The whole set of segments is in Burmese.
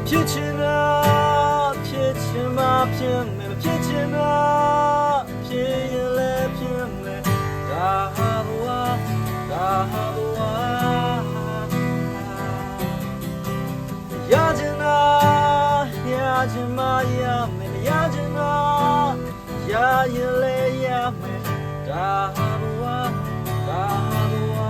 ဖြစ်ချင်တာဖြစ်ချင်မှဖြစ်မယ်ဖြစ်ချင်တာဖြစ်ရင်လည်းဖြစ်မယ်ဒါဟာဘဝဒါဟာဘဝရချင်တာရချင်မှရမယ်ရချင်တာရရင်လည်းရမယ်ဒါဟာဘဝဒါဟာဘဝ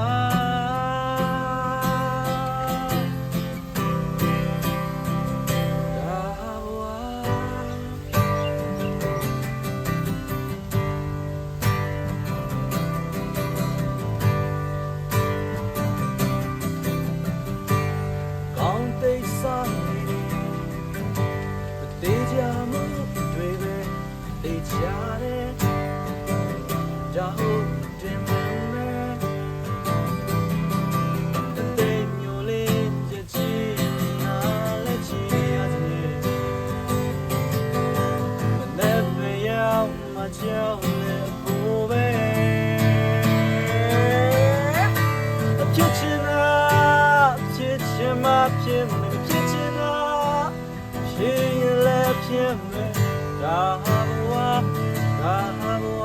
ဒါဟုတ်တယ်မမယ်တဲ့မျိုးလေးချစ်ချင်နာလက်ချင်ရတယ်နဲ့ပြရောက်မှကြောက်နေဖို့ပဲဖြစ်ချင်တာဖြစ်ချင်မှဖြစ်မယ်ဖြစ်ချင်တာဖြစ်ရင်လည်းဖြစ်မယ်ဒါဟာဘဝဒါဟာဘဝ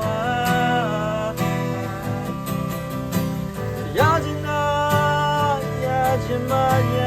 ရချင်တာရချင်မှရ